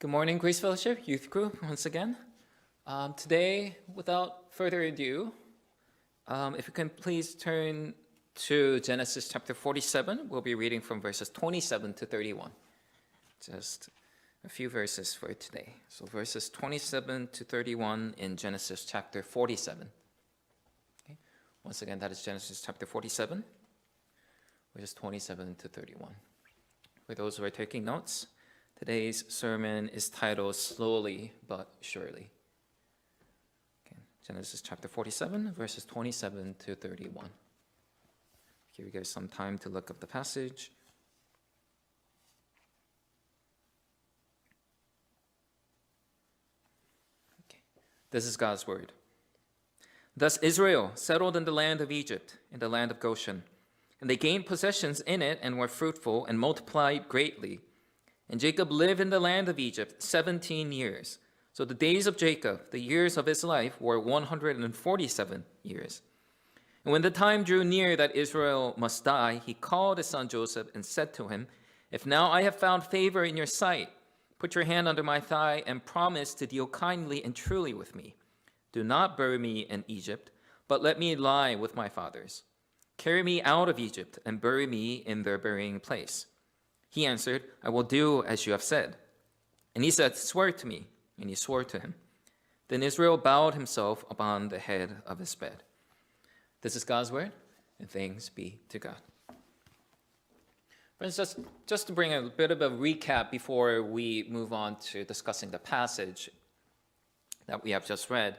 Good morning, Grace Fellowship Youth Group, once again. Today, without further ado, if you can please turn to Genesis chapter 47. We'll be reading from verses 27 to 31. Just a few verses for today. So verses 27 to 31 in Genesis chapter 47. Okay. Once again, that is Genesis chapter 47, verses 27 to 31. For those who are taking notes, today's sermon is titled Slowly but Surely. Okay. Genesis chapter 47, verses 27 to 31. Give you guys some time to look up the passage. Okay. This is God's word. Thus Israel settled in the land of Egypt, in the land of Goshen, and they gained possessions in it and were fruitful and multiplied greatly. And Jacob lived in the land of Egypt 17 years. So the days of Jacob, the years of his life, were 147 years. And when the time drew near that Israel must die, he called his son Joseph and said to him, "If now I have found favor in your sight, put your hand under my thigh and promise to deal kindly and truly with me. Do not bury me in Egypt, but let me lie with my fathers. Carry me out of Egypt and bury me in their burying place." He answered, "I will do as you have said." And he said, "Swear to me." And he swore to him. Then Israel bowed himself upon the head of his bed. This is God's word, and thanks be to God. Friends, just to bring a bit of a recap before we move on to discussing the passage that we have just read.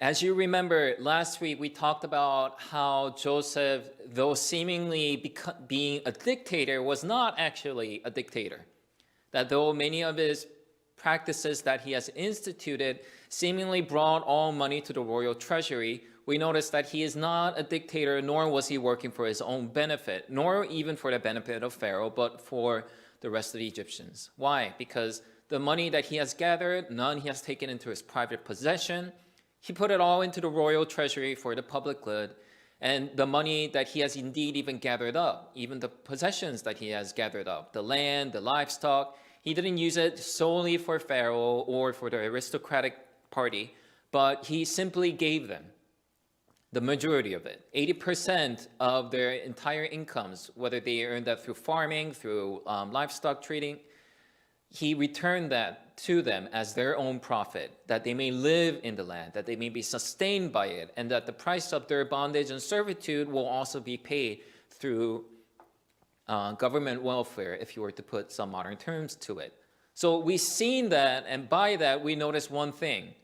As you remember, last week we talked about how Joseph, though seemingly being a dictator, was not actually a dictator. That though many of his practices that he has instituted seemingly brought all money to the royal treasury, we notice that he is not a dictator, nor was he working for his own benefit, nor even for the benefit of Pharaoh, but for the rest of the Egyptians. Why? Because the money that he has gathered, none he has taken into his private possession. He put it all into the royal treasury for the public good, and the money that he has indeed even gathered up, even the possessions that he has gathered up, the land, the livestock, he didn't use it solely for Pharaoh or for the aristocratic party, but he simply gave them the majority of it, 80% of their entire incomes, whether they earned that through farming, through livestock trading. He returned that to them as their own profit, that they may live in the land, that they may be sustained by it, and that the price of their bondage and servitude will also be paid through government welfare, if you were to put some modern terms to it. So we've seen that, and by that we notice one thing,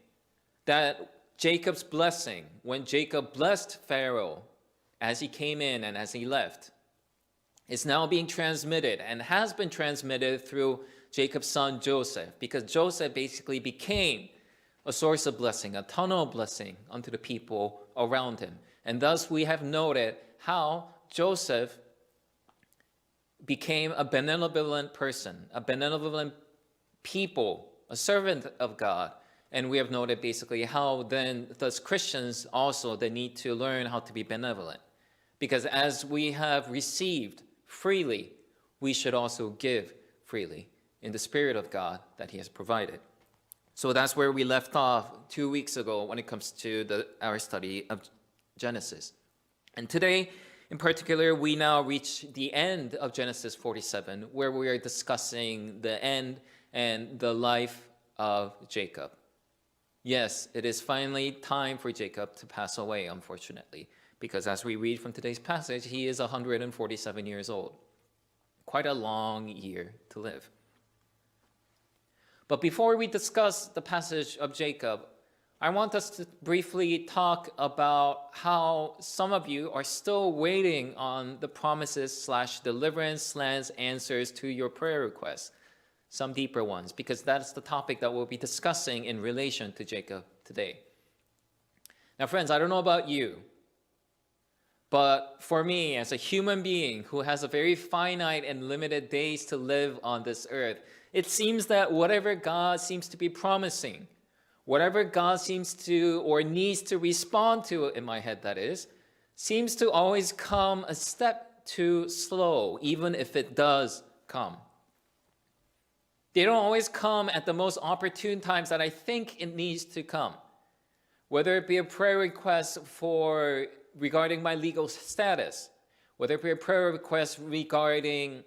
that Jacob's blessing, when Jacob blessed Pharaoh as he came in and as he left, is now being transmitted and has been transmitted through Jacob's son Joseph, because Joseph basically became a source of blessing, a tunnel of blessing unto the people around him. And thus we have noted how Joseph became a benevolent person, a benevolent people, a servant of God. And we have noted basically how then thus Christians also, they need to learn how to be benevolent. Because as we have received freely, we should also give freely in the Spirit of God that he has provided. So that's where we left off 2 weeks ago when it comes to our study of Genesis. And today, in particular, we now reach the end of Genesis 47, where we are discussing the end and the life of Jacob. Yes, it is finally time for Jacob to pass away, unfortunately, because as we read from today's passage, he is 147 years old. Quite a long year to live. But before we discuss the passage of Jacob, I want us to briefly talk about how some of you are still waiting on the promises/deliverance/answers to your prayer requests, some deeper ones, because that's the topic that we'll be discussing in relation to Jacob today. Now, friends, I don't know about you, but for me, as a human being who has a very finite and limited days to live on this earth, it seems that whatever God seems to be promising, whatever God seems to or needs to respond to, in my head that is, seems to always come a step too slow, even if it does come. They don't always come at the most opportune times that I think it needs to come. Whether it be a prayer request regarding my legal status, whether it be a prayer request regarding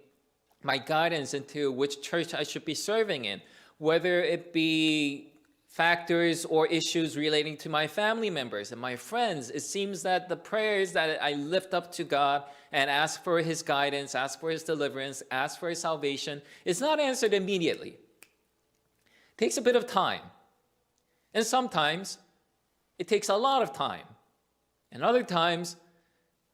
my guidance into which church I should be serving in, whether it be factors or issues relating to my family members and my friends. It seems that the prayers that I lift up to God and ask for his guidance, ask for his deliverance, ask for his salvation, is not answered immediately. It takes a bit of time. And sometimes it takes a lot of time. And other times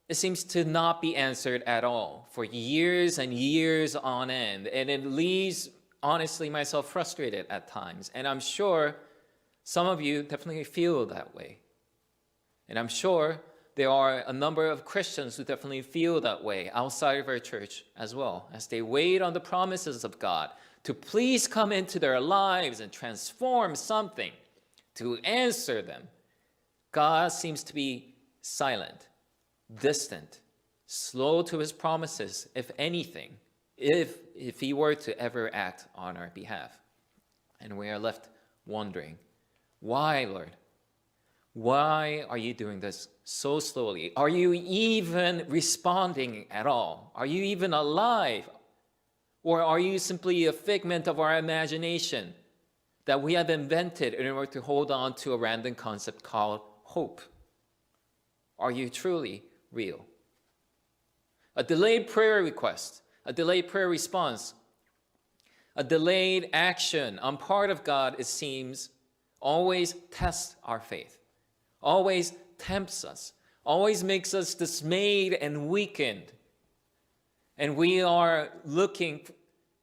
it seems to not be answered at all for years and years on end. And it leaves, honestly, myself frustrated at times. And I'm sure some of you definitely feel that way. And I'm sure there are a number of Christians who definitely feel that way outside of our church as well, as they wait on the promises of God to please come into their lives and transform something, to answer them. God seems to be silent, distant, slow to his promises, if anything, if he were to ever act on our behalf. And we are left wondering, why, Lord? Why are you doing this so slowly? Are you even responding at all? Are you even alive? Or are you simply a figment of our imagination that we have invented in order to hold on to a random concept called hope? Are you truly real? A delayed prayer request, a delayed prayer response, a delayed action on part of God, it seems, always tests our faith, always tempts us, always makes us dismayed and weakened. And we are looking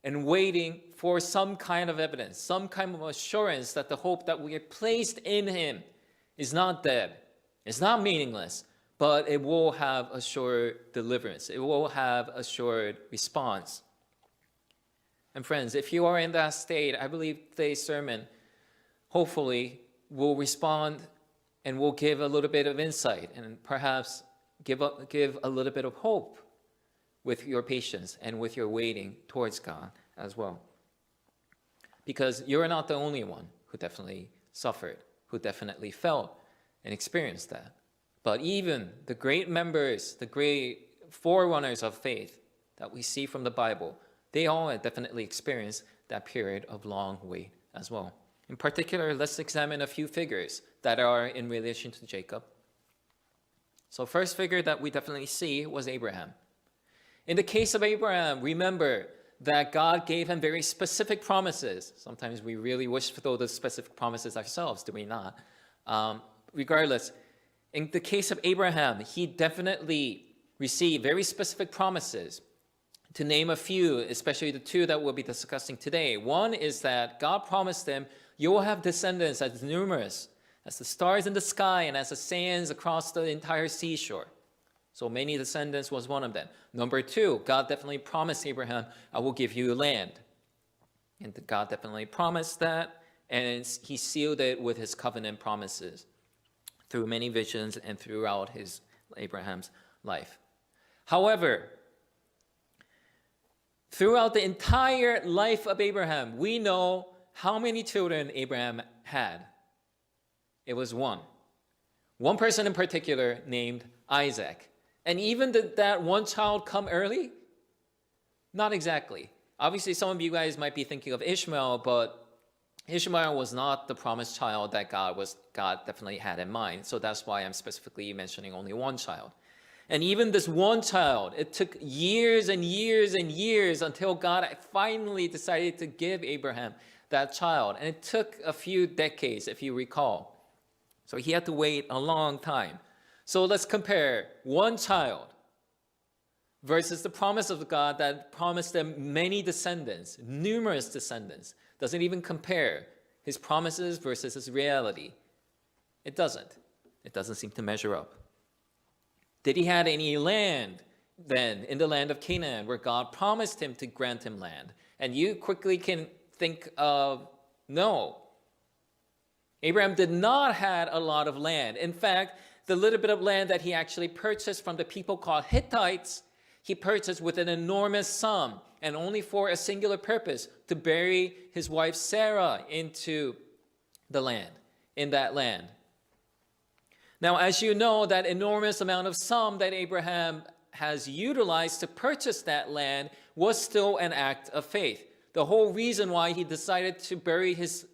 and waiting for some kind of evidence, some kind of assurance that the hope that we have placed in him is not dead, it's not meaningless, but it will have assured deliverance. It will have assured response. And friends, if you are in that state, I believe today's sermon hopefully will respond and will give a little bit of insight and perhaps give a little bit of hope with your patience and with your waiting towards God as well. Because you're not the only one who definitely suffered, who definitely felt and experienced that. But even the great members, the great forerunners of faith that we see from the Bible, they all had definitely experienced that period of long wait as well. In particular, let's examine a few figures that are in relation to Jacob. So first figure that we definitely see was Abraham. In the case of Abraham, remember that God gave him very specific promises. Sometimes we really wish for those specific promises ourselves, do we not? Regardless, in the case of Abraham, he definitely received very specific promises. To name a few, especially the two that we'll be discussing today. One is that God promised him, you will have descendants as numerous as the stars in the sky and as the sands across the entire seashore. So many descendants was one of them. Number two, God definitely promised Abraham, I will give you land. And God definitely promised that, and he sealed it with his covenant promises through many visions and throughout Abraham's life. However, throughout the entire life of Abraham, we know how many children Abraham had. It was one. One person in particular named Isaac. And even did that one child come early? Not exactly. Obviously, some of you guys might be thinking of Ishmael, but Ishmael was not the promised child that God definitely had in mind. So that's why I'm specifically mentioning only one child. And even this one child, it took years and years and years until God finally decided to give Abraham that child. And it took a few decades, if you recall. So he had to wait a long time. So let's compare one child versus the promise of God that promised them many descendants, numerous descendants. Doesn't even compare his promises versus his reality. It doesn't. It doesn't seem to measure up. Did he have any land then in the land of Canaan where God promised him to grant him land? And you quickly can think of no. Abraham did not have a lot of land. In fact, the little bit of land that he actually purchased from the people called Hittites, he purchased with an enormous sum. and only for a singular purpose, to bury his wife Sarah into the land, in that land. Now, as you know, that enormous amount of sum that Abraham has utilized to purchase that land was still an act of faith. The whole reason why he decided to bury his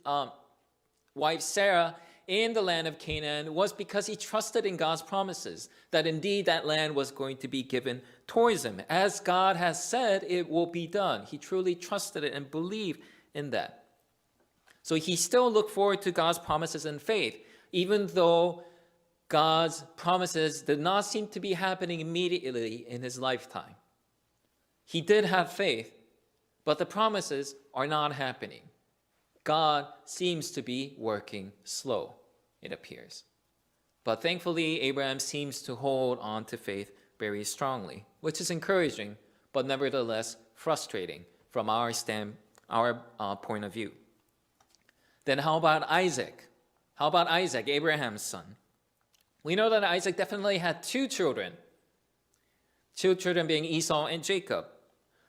wife Sarah in the land of Canaan was because he trusted in God's promises, that indeed that land was going to be given towards him. As God has said, it will be done. He truly trusted it and believed in that. So he still looked forward to God's promises in faith, even though God's promises did not seem to be happening immediately in his lifetime. He did have faith, but the promises are not happening. God seems to be working slow, it appears. But thankfully, Abraham seems to hold on to faith very strongly, which is encouraging, but nevertheless frustrating from our point of view. Then how about Isaac? How about Isaac, Abraham's son? We know that Isaac definitely had two children being Esau and Jacob.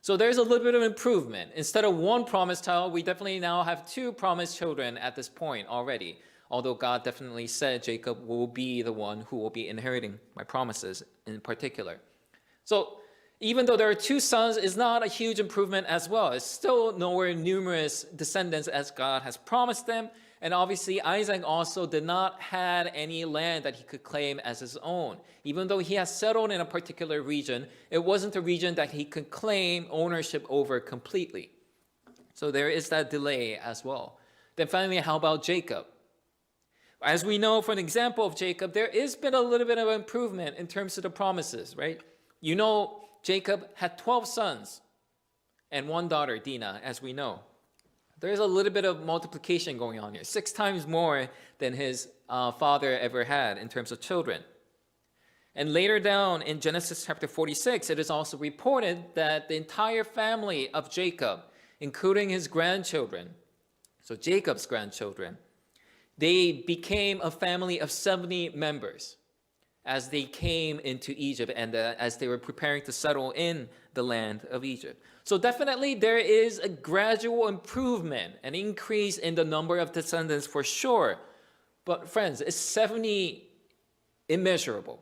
So there's a little bit of improvement. Instead of one promised child, we definitely now have two promised children at this point already. Although God definitely said Jacob will be the one who will be inheriting my promises in particular. So even though there are two sons, it's not a huge improvement as well. It's still nowhere numerous descendants as God has promised them. And obviously, Isaac also did not have any land that he could claim as his own. Even though he has settled in a particular region, it wasn't a region that he could claim ownership over completely. So there is that delay as well. Then finally, how about Jacob? As we know from an example of Jacob, there has been a little bit of improvement in terms of the promises, right? You know, Jacob had 12 sons and one daughter, Dinah, as we know. There's a little bit of multiplication going on here, 6 times more than his father ever had in terms of children. And later down in Genesis chapter 46, it is also reported that the entire family of Jacob, including his grandchildren, so Jacob's grandchildren, they became a family of 70 members as they came into Egypt and as they were preparing to settle in the land of Egypt. So definitely there is a gradual improvement, an increase in the number of descendants for sure. But friends, is 70 immeasurable?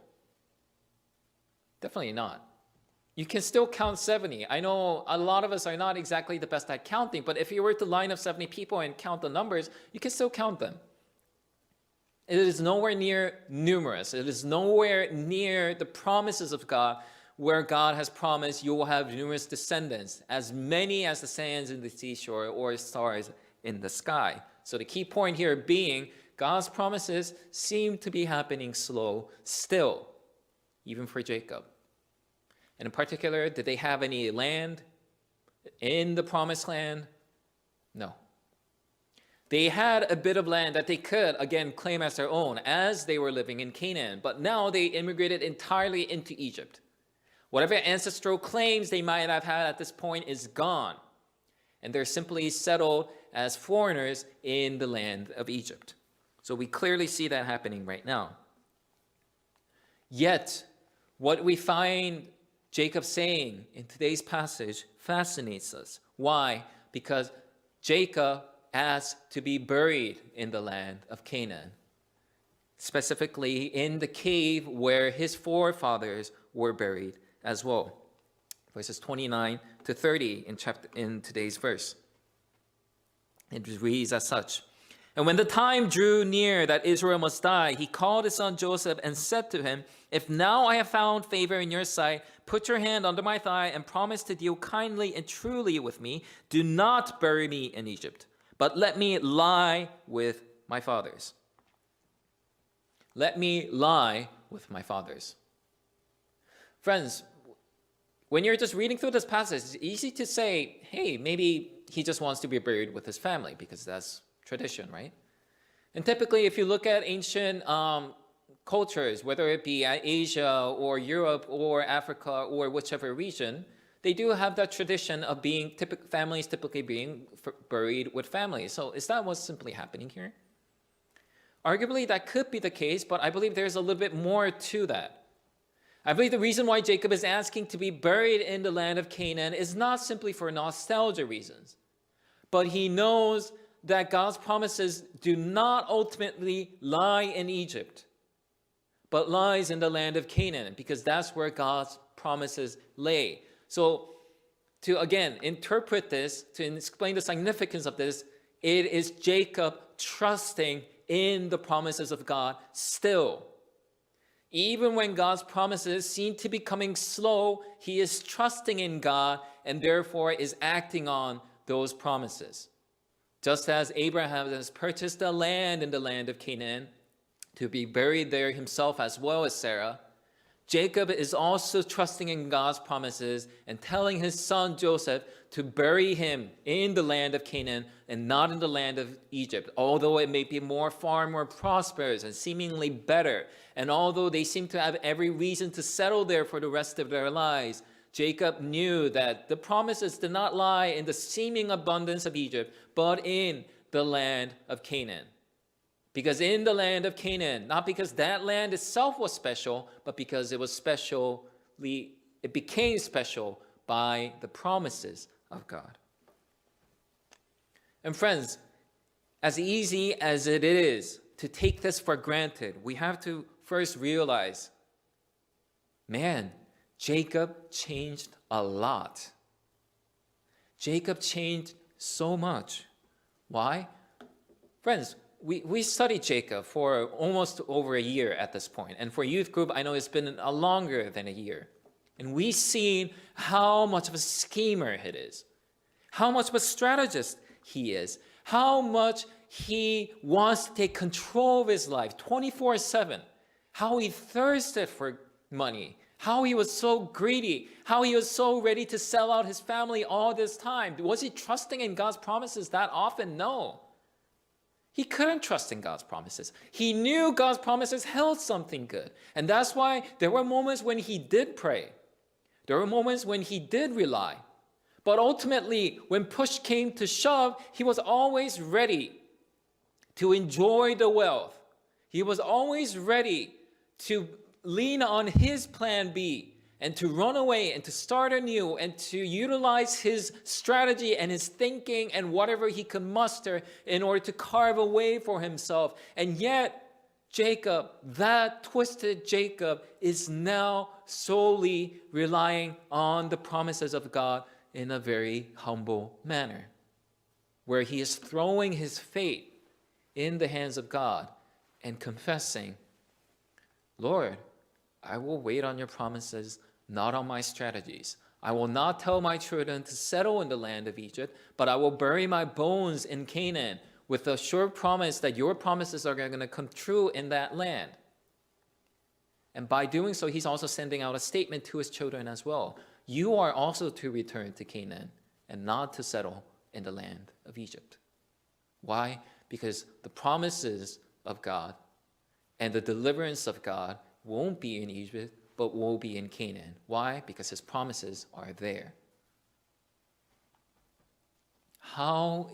Definitely not. You can still count 70. I know a lot of us are not exactly the best at counting, but if you were to line up 70 people and count the numbers, you can still count them. It is nowhere near numerous. It is nowhere near the promises of God, where God has promised you will have numerous descendants, as many as the sands in the seashore or stars in the sky. So the key point here being, God's promises seem to be happening slow still, even for Jacob. And in particular, did they have any land in the promised land? No. They had a bit of land that they could, again, claim as their own as they were living in Canaan, but now they immigrated entirely into Egypt. Whatever ancestral claims they might have had at this point is gone, and they're simply settled as foreigners in the land of Egypt. So we clearly see that happening right now. Yet, what we find Jacob saying in today's passage fascinates us. Why? Because Jacob asked to be buried in the land of Canaan, specifically in the cave where his forefathers were buried as well. Verses 29 to 30 in today's verse. It reads as such. And when the time drew near that Israel must die, he called his son Joseph and said to him, "If now I have found favor in your sight, put your hand under my thigh and promise to deal kindly and truly with me. Do not bury me in Egypt, but let me lie with my fathers." Let me lie with my fathers. Friends, when you're just reading through this passage, it's easy to say, hey, maybe he just wants to be buried with his family because that's tradition, right? And typically, if you look at ancient cultures, whether it be Asia or Europe or Africa or whichever region, they do have that tradition of families typically being buried with families. So is that what's simply happening here? Arguably, that could be the case, but I believe there's a little bit more to that. I believe the reason why Jacob is asking to be buried in the land of Canaan is not simply for nostalgia reasons, but he knows that God's promises do not ultimately lie in Egypt, but lies in the land of Canaan, because that's where God's promises lay. So to again interpret this, to explain the significance of this, it is Jacob trusting in the promises of God still. Even when God's promises seem to be coming slow, he is trusting in God and therefore is acting on those promises. Just as Abraham has purchased a land in the land of Canaan to be buried there himself as well as Sarah, Jacob is also trusting in God's promises and telling his son Joseph to bury him in the land of Canaan and not in the land of Egypt, although it may be far more prosperous and seemingly better. And although they seem to have every reason to settle there for the rest of their lives, Jacob knew that the promises did not lie in the seeming abundance of Egypt, but in the land of Canaan. Because in the land of Canaan, not because that land itself was special, but because it became special by the promises of God. And friends, as easy as it is to take this for granted, we have to first realize, man, Jacob changed a lot. Jacob changed so much. Why? Friends, we studied Jacob for almost over a year at this point. And for youth group, I know it's been longer than a year. And we've seen how much of a schemer he is, how much of a strategist he is, how much he wants to take control of his life 24/7, how he thirsted for money, how he was so greedy, how he was so ready to sell out his family all this time. Was he trusting in God's promises that often? No. He couldn't trust in God's promises. He knew God's promises held something good. And that's why there were moments when he did pray. There were moments when he did rely. But ultimately, when push came to shove, he was always ready to enjoy the wealth. He was always ready to lean on his plan B and to run away and to start anew and to utilize his strategy and his thinking and whatever he could muster in order to carve a way for himself. And yet, Jacob, that twisted Jacob, is now solely relying on the promises of God in a very humble manner, where he is throwing his fate in the hands of God and confessing, Lord, I will wait on your promises, not on my strategies. I will not tell my children to settle in the land of Egypt, but I will bury my bones in Canaan with the sure promise that your promises are going to come true in that land. And by doing so, he's also sending out a statement to his children as well. You are also to return to Canaan and not to settle in the land of Egypt. Why? Because the promises of God and the deliverance of God won't be in Egypt, but will be in Canaan. Why? Because his promises are there. How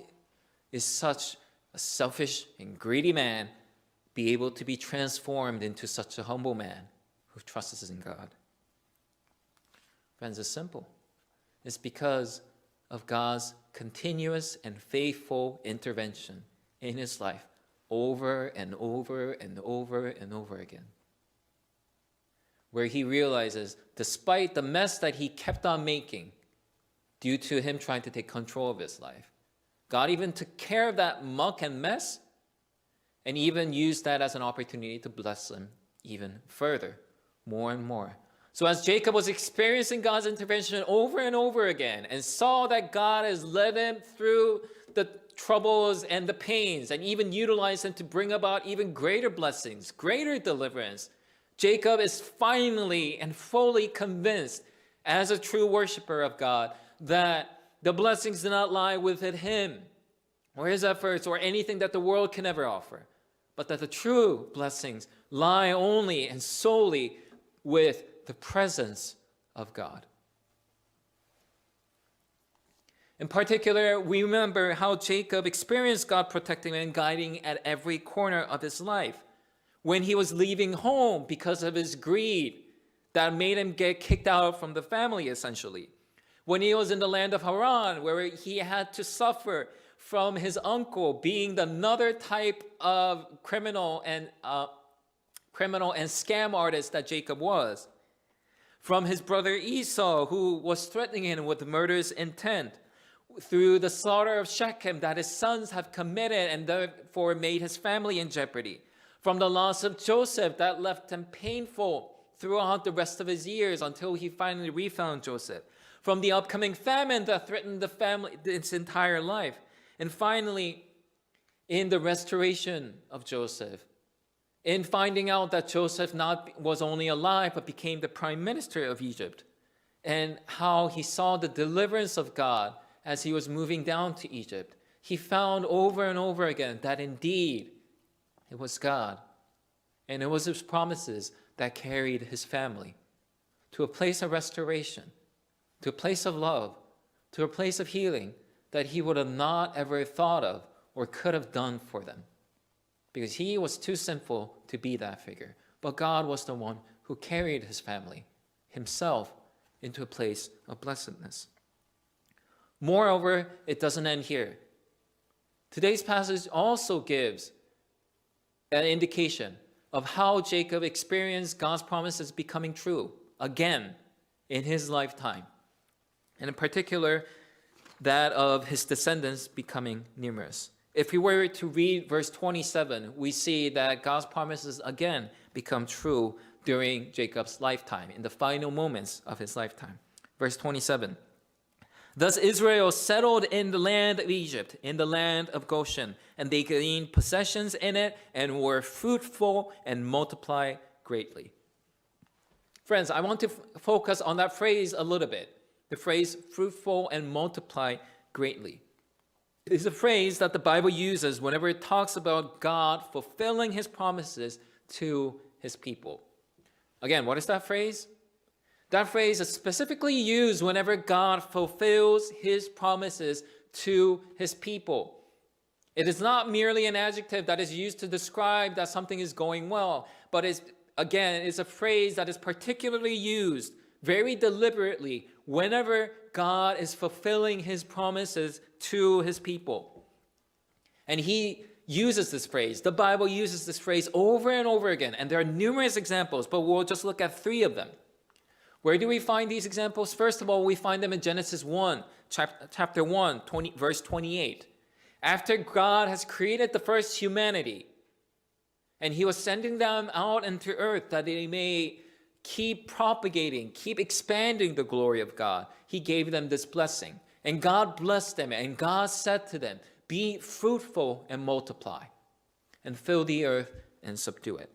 is such a selfish and greedy man be able to be transformed into such a humble man who trusts in God? Friends, it's simple. It's because of God's continuous and faithful intervention in his life over and over and over and over again, where he realizes, despite the mess that he kept on making due to him trying to take control of his life, God even took care of that muck and mess and even used that as an opportunity to bless him even further, more and more. So as Jacob was experiencing God's intervention over and over again and saw that God has led him through the troubles and the pains and even utilized him to bring about even greater blessings, greater deliverance, Jacob is finally and fully convinced, as a true worshiper of God, that the blessings do not lie within him or his efforts or anything that the world can ever offer, but that the true blessings lie only and solely with the presence of God. In particular, we remember how Jacob experienced God protecting and guiding at every corner of his life. When he was leaving home because of his greed, that made him get kicked out from the family, essentially. When he was in the land of Haran, where he had to suffer from his uncle being another type of criminal and scam artist that Jacob was. From his brother Esau, who was threatening him with murderous intent. Through the slaughter of Shechem that his sons have committed and therefore made his family in jeopardy. From the loss of Joseph that left him painful throughout the rest of his years until he finally refound Joseph. From the upcoming famine that threatened the family its entire life. And finally, in the restoration of Joseph, in finding out that Joseph not was only alive, but became the prime minister of Egypt, and how he saw the deliverance of God as he was moving down to Egypt, he found over and over again that indeed it was God, and it was his promises that carried his family to a place of restoration, to a place of love, to a place of healing that he would have not ever thought of or could have done for them, because he was too sinful to be that figure. But God was the one who carried his family, himself, into a place of blessedness. Moreover, it doesn't end here. Today's passage also gives an indication of how Jacob experienced God's promises becoming true again in his lifetime, and in particular, that of his descendants becoming numerous. If we were to read verse 27, we see that God's promises again become true during Jacob's lifetime, in the final moments of his lifetime. Verse 27. Thus Israel settled in the land of Egypt, in the land of Goshen, and they gained possessions in it and were fruitful and multiplied greatly. Friends, I want to focus on that phrase a little bit. The phrase fruitful and multiply greatly. It is a phrase that the Bible uses whenever it talks about God fulfilling his promises to his people. Again, what is that phrase? That phrase is specifically used whenever God fulfills his promises to his people. It is not merely an adjective that is used to describe that something is going well, but it's a phrase that is particularly used very deliberately whenever God is fulfilling his promises to his people. And he uses this phrase. The Bible uses this phrase over and over again, and there are numerous examples, but we'll just look at 3 of them. Where do we find these examples? First of all, we find them in Genesis 1, chapter 1, verse 28. After God has created the first humanity, and he was sending them out into earth that they may keep propagating, keep expanding the glory of God, he gave them this blessing. And God blessed them, and God said to them, be fruitful and multiply, and fill the earth and subdue it.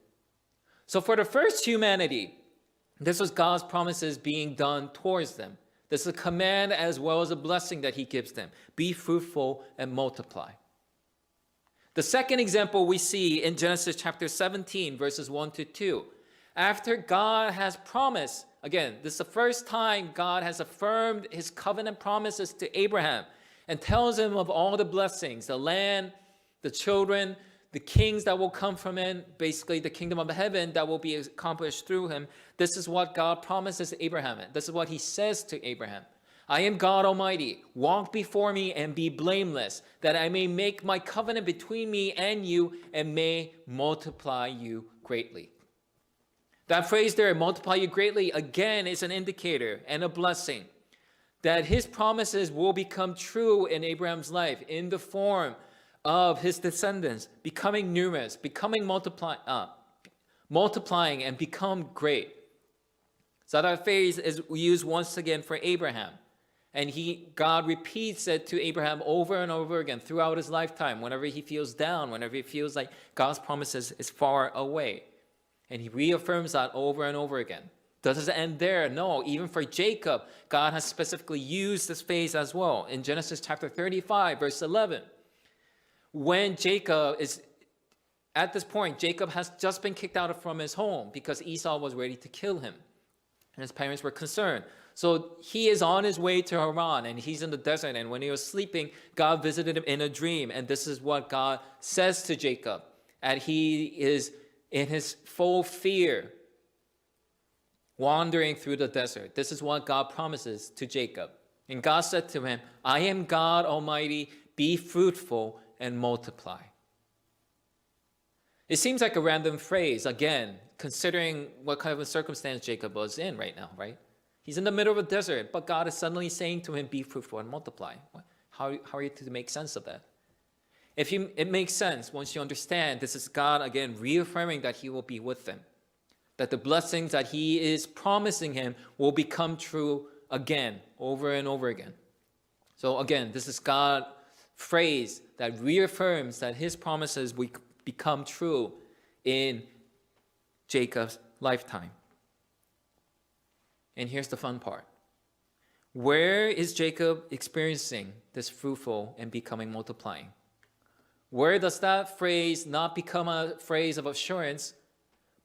So for the first humanity, this was God's promises being done towards them. This is a command as well as a blessing that he gives them. Be fruitful and multiply. The second example we see in Genesis chapter 17, verses 1 to 2. After God has promised, again, this is the first time God has affirmed his covenant promises to Abraham and tells him of all the blessings, the land, the children, the kings that will come from him, basically the kingdom of heaven that will be accomplished through him. This is what God promises Abraham. This is what he says to Abraham. I am God Almighty. Walk before me and be blameless, that I may make my covenant between me and you and may multiply you greatly. That phrase there, multiply you greatly, again is an indicator and a blessing that his promises will become true in Abraham's life in the form of his descendants becoming numerous, becoming multiplying and become great. So that phrase is used once again for Abraham. And God repeats it to Abraham over and over again throughout his lifetime, whenever he feels down, whenever he feels like God's promises is far away. And he reaffirms that over and over again. Does it end there? No, even for Jacob, God has specifically used this phrase as well. In Genesis chapter 35, verse 11, when Jacob is, at this point, Jacob has just been kicked out from his home because Esau was ready to kill him. And his parents were concerned. So he is on his way to Haran, and he's in the desert. And when he was sleeping, God visited him in a dream. And this is what God says to Jacob. And he is in his full fear wandering through the desert. This is what God promises to Jacob. And God said to him, I am God Almighty, be fruitful and multiply. It seems like a random phrase, again, considering what kind of a circumstance Jacob was in right now, right? He's in the middle of a desert, but God is suddenly saying to him, be fruitful and multiply. How are you to make sense of that? It makes sense once you understand this is God, again, reaffirming that he will be with them, that the blessings that he is promising him will become true again, over and over again. So again, this is God's phrase that reaffirms that his promises will become true in Jacob's lifetime. And here's the fun part. Where is Jacob experiencing this fruitful and becoming multiplying? Where does that phrase not become a phrase of assurance,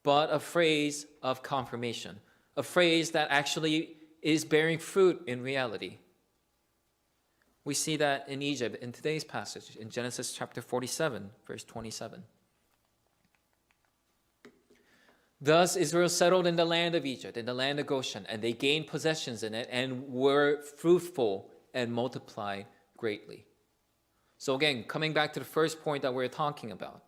but a phrase of confirmation? A phrase that actually is bearing fruit in reality. We see that in Egypt in today's passage, in Genesis chapter 47, verse 27. Thus Israel settled in the land of Egypt, in the land of Goshen, and they gained possessions in it and were fruitful and multiplied greatly. So again, coming back to the first point that we're talking about,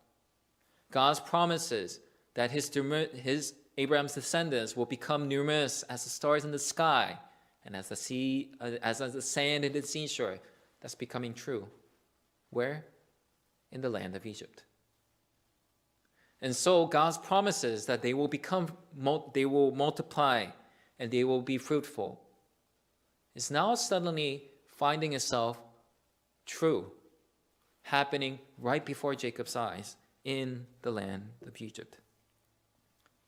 God's promises that his Abraham's descendants will become numerous as the stars in the sky and as the sand in the seashore. That's becoming true. Where? In the land of Egypt. And so God's promises that they will multiply and they will be fruitful is now suddenly finding itself true, happening right before Jacob's eyes in the land of Egypt.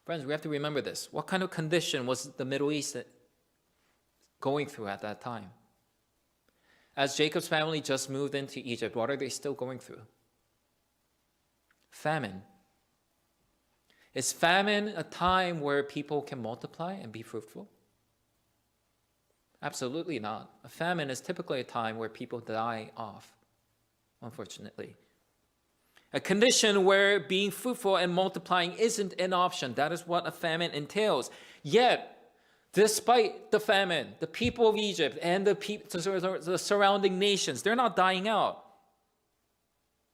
Friends, we have to remember this. What kind of condition was the Middle East going through at that time? As Jacob's family just moved into Egypt, what are they still going through? Famine. Is famine a time where people can multiply and be fruitful? Absolutely not. A famine is typically a time where people die off, unfortunately. A condition where being fruitful and multiplying isn't an option. That is what a famine entails. Yet, despite the famine, the people of Egypt and the surrounding nations, they're not dying out.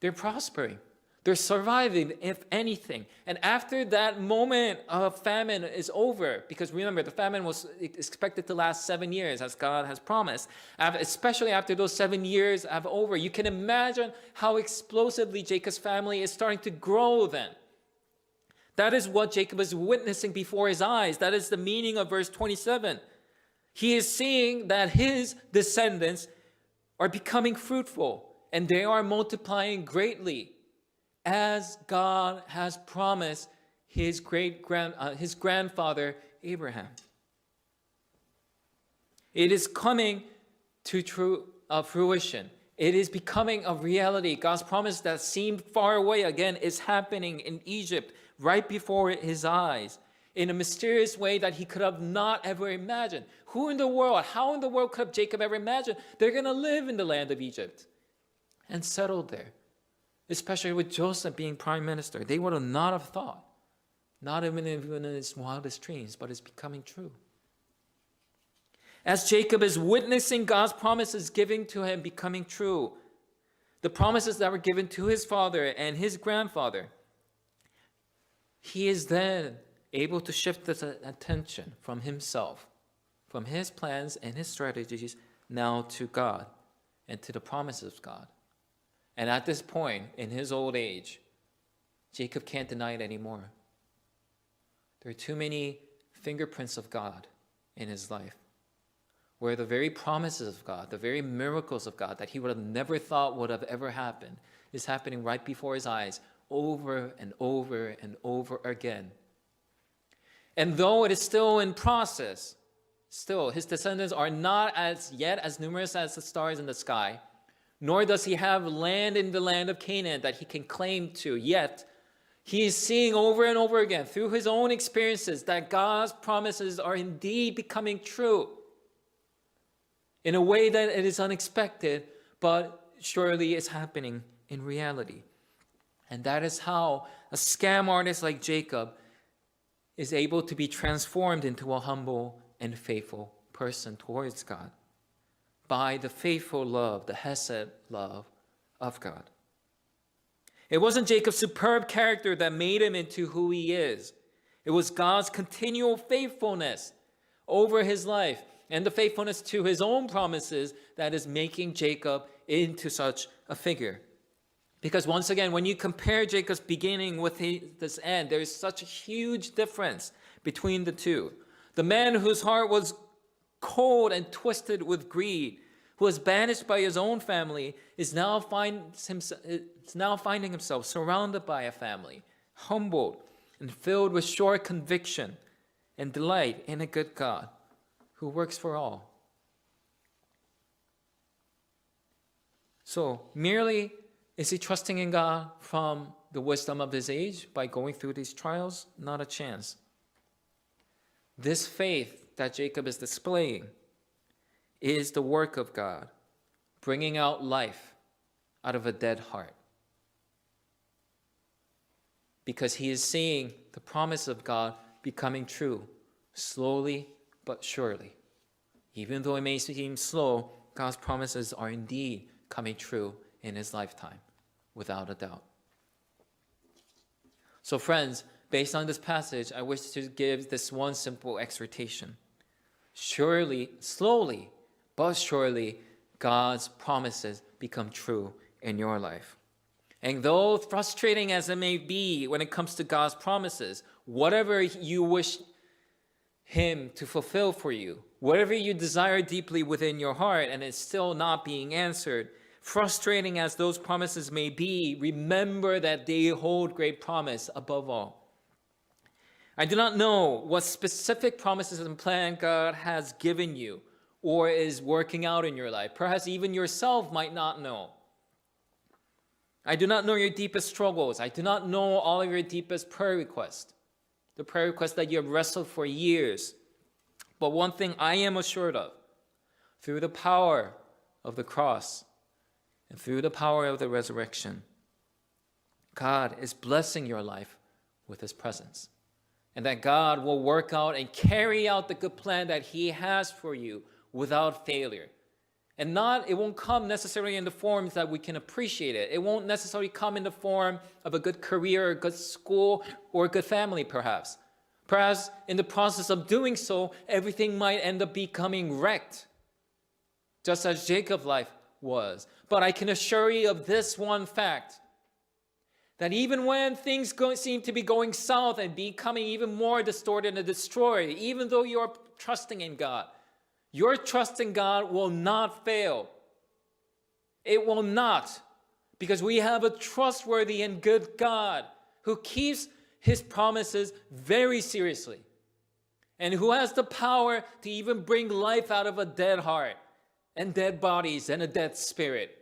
They're prospering. They're surviving, if anything. And after that moment of famine is over, because remember, the famine was expected to last 7 years, as God has promised. Especially after those 7 years are over, you can imagine how explosively Jacob's family is starting to grow then. That is what Jacob is witnessing before his eyes. That is the meaning of verse 27. He is seeing that his descendants are becoming fruitful, and they are multiplying greatly, as God has promised his grandfather Abraham. It is coming to fruition. It is becoming a reality. God's promise that seemed far away again is happening in Egypt right before his eyes in a mysterious way that he could have not ever imagined. How in the world could Jacob ever imagine they're going to live in the land of Egypt and settle there? Especially with Joseph being prime minister. They would have not have thought. Not even in his wildest dreams, but it's becoming true. As Jacob is witnessing God's promises given to him becoming true, the promises that were given to his father and his grandfather, he is then able to shift his attention from himself, from his plans and his strategies, now to God and to the promises of God. And at this point, in his old age, Jacob can't deny it anymore. There are too many fingerprints of God in his life, where the very promises of God, the very miracles of God that he would have never thought would have ever happened, is happening right before his eyes, over and over and over again. And though it is still in process, still his descendants are not as yet as numerous as the stars in the sky, nor does he have land in the land of Canaan that he can claim to. Yet, he is seeing over and over again through his own experiences that God's promises are indeed becoming true in a way that it is unexpected, but surely is happening in reality. And that is how a scam artist like Jacob is able to be transformed into a humble and faithful person towards God by the faithful love, the Hesed love of God. It wasn't Jacob's superb character that made him into who he is. It was God's continual faithfulness over his life and the faithfulness to his own promises that is making Jacob into such a figure. Because once again, when you compare Jacob's beginning with this end, there is such a huge difference between the two. The man whose heart was cold and twisted with greed, who was banished by his own family, is now finding himself surrounded by a family, humbled and filled with sure conviction and delight in a good God who works for all. So, merely is he trusting in God from the wisdom of his age by going through these trials? Not a chance. This faith that Jacob is displaying is the work of God, bringing out life out of a dead heart. Because he is seeing the promise of God becoming true, slowly but surely. Even though it may seem slow, God's promises are indeed coming true in his lifetime, without a doubt. So friends, based on this passage, I wish to give this one simple exhortation. Surely, slowly, but surely, God's promises become true in your life. And though frustrating as it may be when it comes to God's promises, whatever you wish him to fulfill for you, whatever you desire deeply within your heart and it's still not being answered, frustrating as those promises may be, remember that they hold great promise above all. I do not know what specific promises and plan God has given you or is working out in your life. Perhaps even yourself might not know. I do not know your deepest struggles. I do not know all of your deepest prayer requests, the prayer requests that you have wrestled for years. But one thing I am assured of, through the power of the cross and through the power of the resurrection, God is blessing your life with his presence. And that God will work out and carry out the good plan that he has for you without failure. And it won't come necessarily in the forms that we can appreciate it. It won't necessarily come in the form of a good career, a good school, or a good family, perhaps. Perhaps in the process of doing so, everything might end up becoming wrecked, just as Jacob's life was. But I can assure you of this one fact, that even when things seem to be going south and becoming even more distorted and destroyed, even though you are trusting in God, your trust in God will not fail. It will not, because we have a trustworthy and good God who keeps his promises very seriously and who has the power to even bring life out of a dead heart and dead bodies and a dead spirit.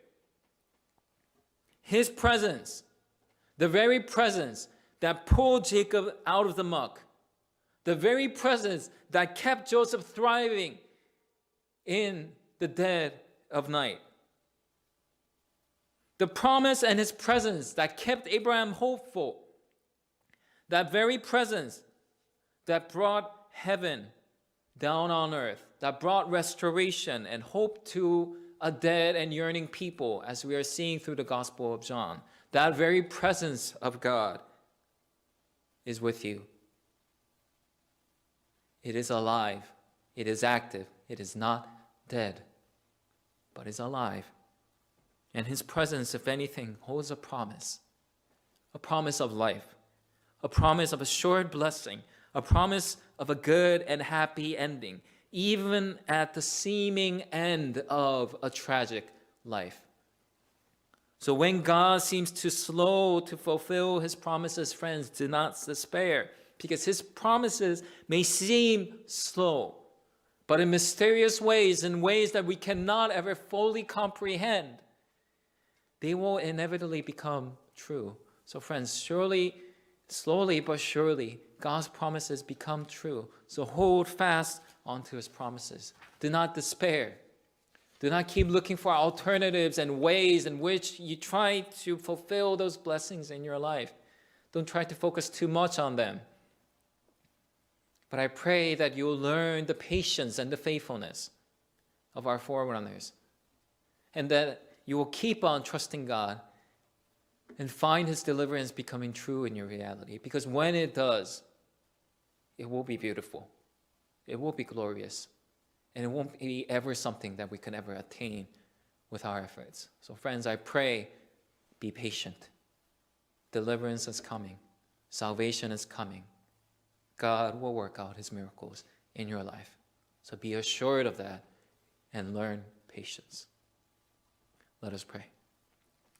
His presence, the very presence that pulled Jacob out of the muck, the very presence that kept Joseph thriving in the dead of night. The promise and his presence that kept Abraham hopeful. That very presence that brought heaven down on earth. That brought restoration and hope to a dead and yearning people, as we are seeing through the Gospel of John. That very presence of God is with you. It is alive. It is active. It is not dead, but is alive. And his presence, if anything, holds a promise of life, a promise of assured blessing, a promise of a good and happy ending, even at the seeming end of a tragic life. So when God seems too slow to fulfill his promises, friends, do not despair, because his promises may seem slow, but in mysterious ways, in ways that we cannot ever fully comprehend, they will inevitably become true. So friends, surely, slowly but surely, God's promises become true. So hold fast onto his promises. Do not despair. Do not keep looking for alternatives and ways in which you try to fulfill those blessings in your life. Don't try to focus too much on them. But I pray that you'll learn the patience and the faithfulness of our forerunners, and that you will keep on trusting God and find his deliverance becoming true in your reality. Because when it does, it will be beautiful. It will be glorious. And it won't be ever something that we can ever attain with our efforts. So friends, I pray, be patient. Deliverance is coming. Salvation is coming. God will work out his miracles in your life. So be assured of that and learn patience. Let us pray.